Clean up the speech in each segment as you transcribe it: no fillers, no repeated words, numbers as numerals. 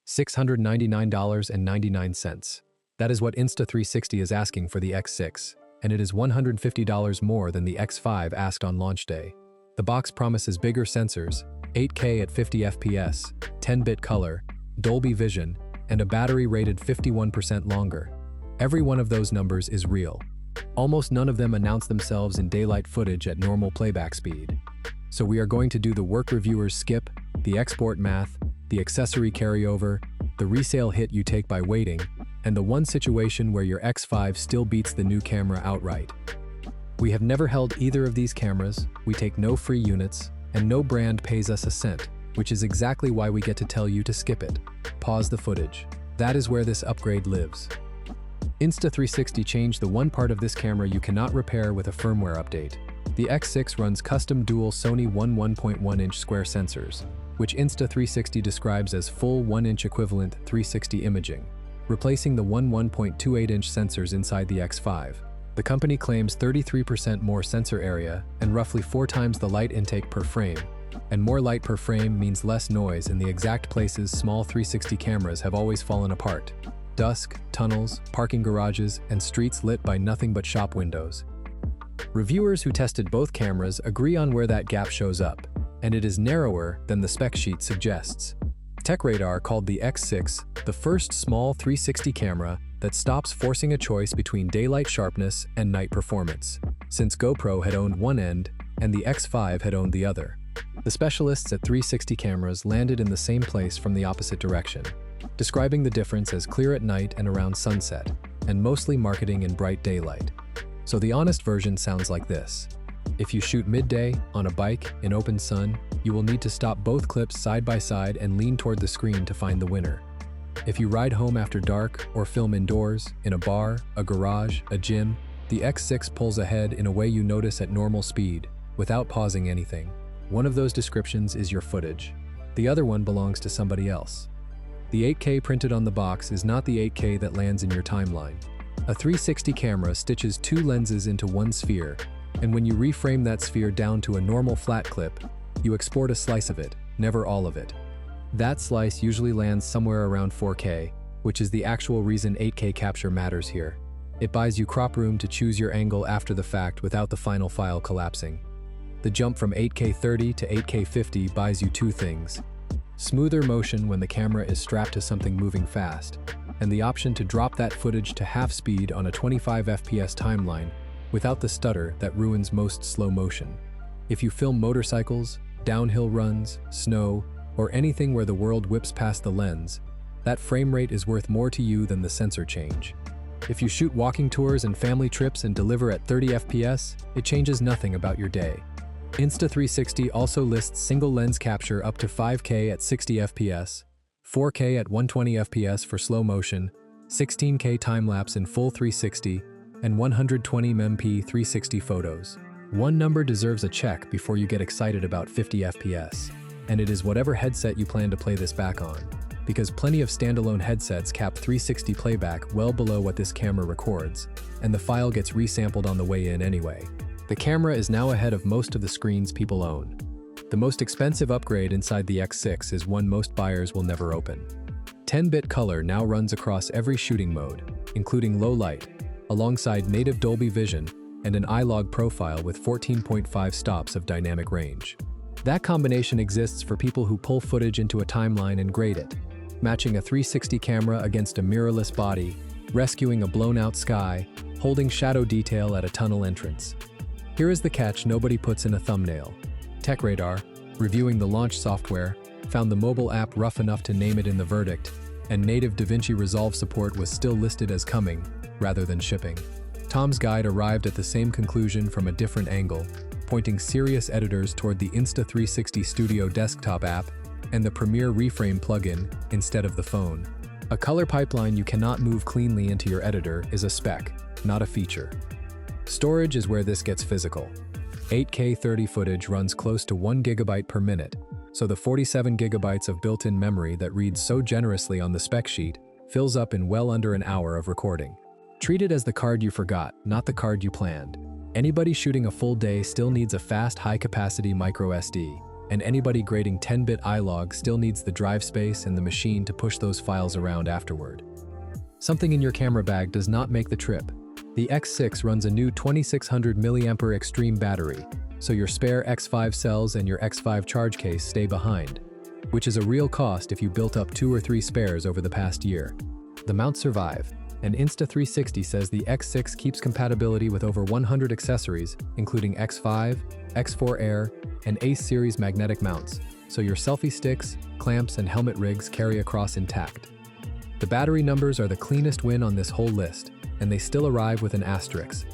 $699.99. That is what Insta360 is asking for the X6, and it is $150 more than the X5 asked on launch day. The box promises bigger sensors, 8K at 50 FPS, 10-bit color, Dolby Vision, and a battery rated 51% longer. Every one of those numbers is real. Almost none of them announce themselves in daylight footage at normal playback speed. So we are going to do the work reviewers skip, the export math, the accessory carryover, the resale hit you take by waiting, and the one situation where your X5 still beats the new camera outright. We have never held either of these cameras, we take no free units, and no brand pays us a cent, which is exactly why we get to tell you to skip it. Pause the footage. That is where this upgrade lives. Insta360 changed the one part of this camera you cannot repair with a firmware update. The X6 runs custom dual Sony 1.1-inch square sensors, which Insta360 describes as full 1-inch equivalent 360 imaging, replacing the 1.28-inch sensors inside the X5. The company claims 33% more sensor area and roughly 4 times the light intake per frame, and more light per frame means less noise in the exact places small 360 cameras have always fallen apart. Dusk, tunnels, parking garages, and streets lit by nothing but shop windows. Reviewers who tested both cameras agree on where that gap shows up, and it is narrower than the spec sheet suggests. TechRadar called the X6 the first small 360 camera that stops forcing a choice between daylight sharpness and night performance, since GoPro had owned one end and the X5 had owned the other. The specialists at 360 cameras landed in the same place from the opposite direction, describing the difference as clear at night and around sunset, and mostly marketing in bright daylight. So the honest version sounds like this. If you shoot midday, on a bike, in open sun, you will need to stop both clips side by side and lean toward the screen to find the winner. If you ride home after dark or film indoors, in a bar, a garage, a gym, the X6 pulls ahead in a way you notice at normal speed, without pausing anything. One of those descriptions is your footage. The other one belongs to somebody else. The 8K printed on the box is not the 8K that lands in your timeline. A 360 camera stitches 2 lenses into one sphere, and when you reframe that sphere down to a normal flat clip, you export a slice of it, never all of it. That slice usually lands somewhere around 4K, which is the actual reason 8K capture matters here. It buys you crop room to choose your angle after the fact without the final file collapsing. The jump from 8K 30 to 8K 50 buys you 2 things: smoother motion when the camera is strapped to something moving fast, and the option to drop that footage to half speed on a 25 FPS timeline without the stutter that ruins most slow motion. If you film motorcycles, downhill runs, snow, or anything where the world whips past the lens, that frame rate is worth more to you than the sensor change. If you shoot walking tours and family trips and deliver at 30 FPS, it changes nothing about your day. Insta360 also lists single lens capture up to 5K at 60 FPS, 4K at 120 FPS for slow motion, 16K time-lapse in full 360, and 120mm 360 photos. One number deserves a check before you get excited about 50 FPS, and it is whatever headset you plan to play this back on, because plenty of standalone headsets cap 360 playback well below what this camera records, and the file gets resampled on the way in anyway. The camera is now ahead of most of the screens people own. The most expensive upgrade inside the X6 is one most buyers will never open. 10-bit color now runs across every shooting mode, including low light, alongside native Dolby Vision and an iLog profile with 14.5 stops of dynamic range. That combination exists for people who pull footage into a timeline and grade it, matching a 360 camera against a mirrorless body, rescuing a blown-out sky, holding shadow detail at a tunnel entrance. Here is the catch nobody puts in a thumbnail. TechRadar, reviewing the launch software, found the mobile app rough enough to name it in the verdict, and native DaVinci Resolve support was still listed as coming, rather than shipping. Tom's Guide arrived at the same conclusion from a different angle, pointing serious editors toward the Insta360 Studio desktop app and the Premiere Reframe plugin instead of the phone. A color pipeline you cannot move cleanly into your editor is a spec, not a feature. Storage is where this gets physical. 8K 30 footage runs close to 1 GB per minute, so the 47 GB of built-in memory that reads so generously on the spec sheet fills up in well under an hour of recording. Treat it as the card you forgot, not the card you planned. Anybody shooting a full day still needs a fast, high-capacity microSD. and anybody grading 10-bit iLog still needs the drive space and the machine to push those files around afterward. Something in your camera bag does not make the trip. The X6 runs a new 2600 mAh extreme battery, so your spare X5 cells and your X5 charge case stay behind, which is a real cost if you built up 2 or 3 spares over the past year. The mounts survive, and Insta360 says the X6 keeps compatibility with over 100 accessories, including X5, X4 Air, and Ace series magnetic mounts, so your selfie sticks, clamps, and helmet rigs carry across intact. The battery numbers are the cleanest win on this whole list, and they still arrive with an asterisk.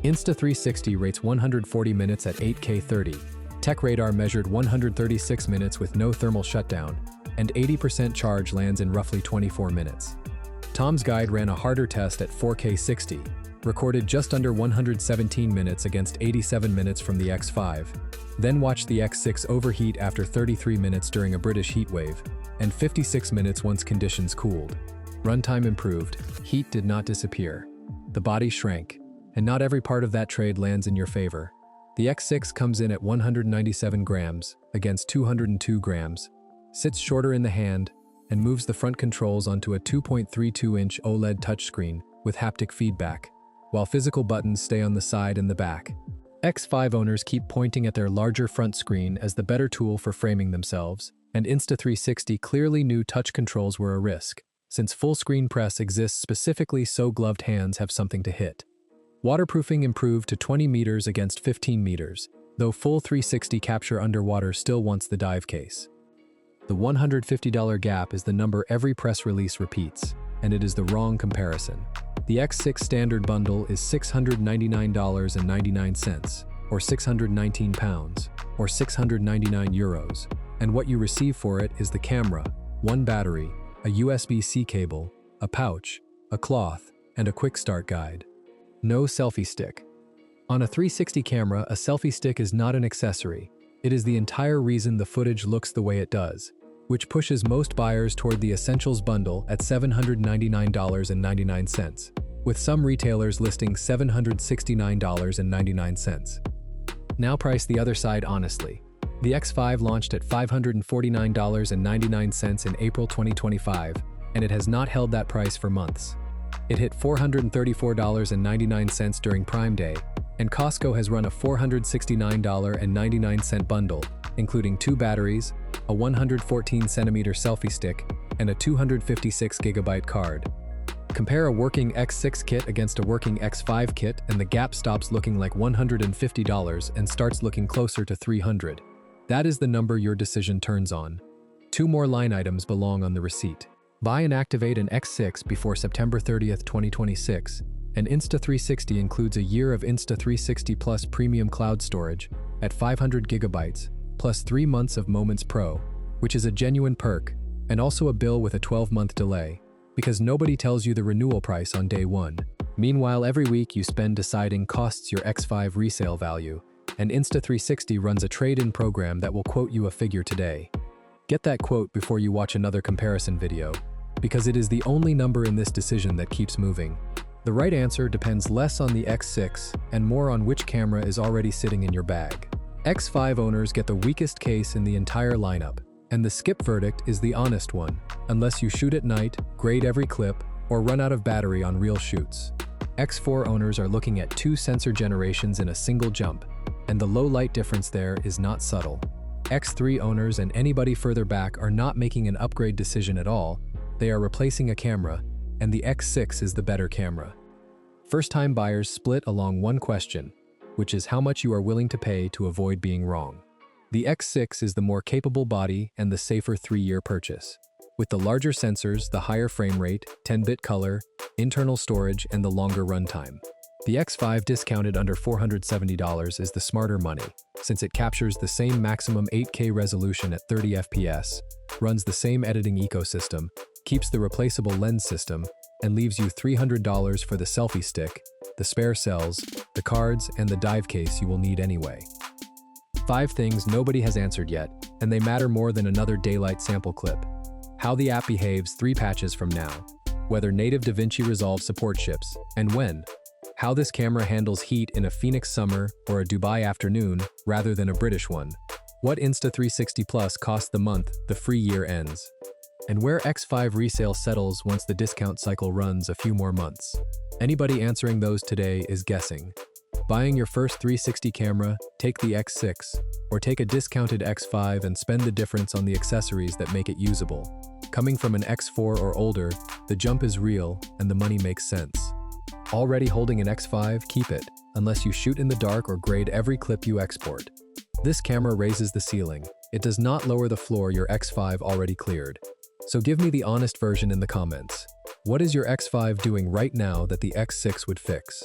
Insta360 rates 140 minutes at 8K 30. TechRadar measured 136 minutes with no thermal shutdown, and 80% charge lands in roughly 24 minutes. Tom's Guide ran a harder test at 4K 60, recorded just under 117 minutes against 87 minutes from the X5, then watched the X6 overheat after 33 minutes during a British heatwave, and 56 minutes once conditions cooled. Runtime improved, heat did not disappear. The body shrank, and not every part of that trade lands in your favor. The X6 comes in at 197 grams against 202 grams, sits shorter in the hand, and moves the front controls onto a 2.32-inch OLED touchscreen with haptic feedback, while physical buttons stay on the side and the back. X5 owners keep pointing at their larger front screen as the better tool for framing themselves, and Insta360 clearly knew touch controls were a risk, since full-screen press exists specifically so gloved hands have something to hit. Waterproofing improved to 20 meters against 15 meters, though full 360 capture underwater still wants the dive case. The $150 gap is the number every press release repeats, and it is the wrong comparison. The X6 standard bundle is $699.99, or £619, or €699, and what you receive for it is the camera, one battery, a USB-C cable, a pouch, a cloth, and a quick start guide. No selfie stick. On a 360 camera, a selfie stick is not an accessory. It is the entire reason the footage looks the way it does, which pushes most buyers toward the Essentials bundle at $799.99, with some retailers listing $769.99. Now price the other side honestly. The X5 launched at $549.99 in April 2025, and it has not held that price for months. It hit $434.99 during Prime Day, and Costco has run a $469.99 bundle, including 2 batteries, a 114cm selfie stick, and a 256GB card. Compare a working X6 kit against a working X5 kit, and the gap stops looking like $150 and starts looking closer to $300. That is the number your decision turns on. 2 more line items belong on the receipt. Buy and activate an X6 before September 30th, 2026, and Insta360 includes a year of Insta360 Plus premium cloud storage at 500GB, plus 3 months of Moments Pro, which is a genuine perk, and also a bill with a 12-month delay, because nobody tells you the renewal price on day 1. Meanwhile, every week you spend deciding costs your X5 resale value, and Insta360 runs a trade-in program that will quote you a figure today. Get that quote before you watch another comparison video, because it is the only number in this decision that keeps moving. The right answer depends less on the X6 and more on which camera is already sitting in your bag. X5 owners get the weakest case in the entire lineup, and the skip verdict is the honest one, unless you shoot at night, grade every clip, or run out of battery on real shoots. X4 owners are looking at 2 sensor generations in a single jump, and the low light difference there is not subtle. X3 owners and anybody further back are not making an upgrade decision at all, they are replacing a camera, and the X6 is the better camera. First-time buyers split along one question, which is how much you are willing to pay to avoid being wrong. The X6 is the more capable body and the safer 3-year purchase. With the larger sensors, the higher frame rate, 10-bit color, internal storage, and the longer runtime. The X5 discounted under $470 is the smarter money, since it captures the same maximum 8K resolution at 30 FPS, runs the same editing ecosystem, keeps the replaceable lens system, and leaves you $300 for the selfie stick, the spare cells, the cards, and the dive case you will need anyway. 5 things nobody has answered yet, and they matter more than another daylight sample clip. How the app behaves 3 patches from now, whether native DaVinci Resolve support ships, and when. How this camera handles heat in a Phoenix summer or a Dubai afternoon rather than a British one. What Insta360 Plus costs the month the free year ends, and where X5 resale settles once the discount cycle runs a few more months. Anybody answering those today is guessing. Buying your first 360 camera, take the X6, or take a discounted X5 and spend the difference on the accessories that make it usable. Coming from an X4 or older, the jump is real and the money makes sense. Already holding an X5, keep it, unless you shoot in the dark or grade every clip you export. This camera raises the ceiling. It does not lower the floor your X5 already cleared. So give me the honest version in the comments. What is your X5 doing right now that the X6 would fix?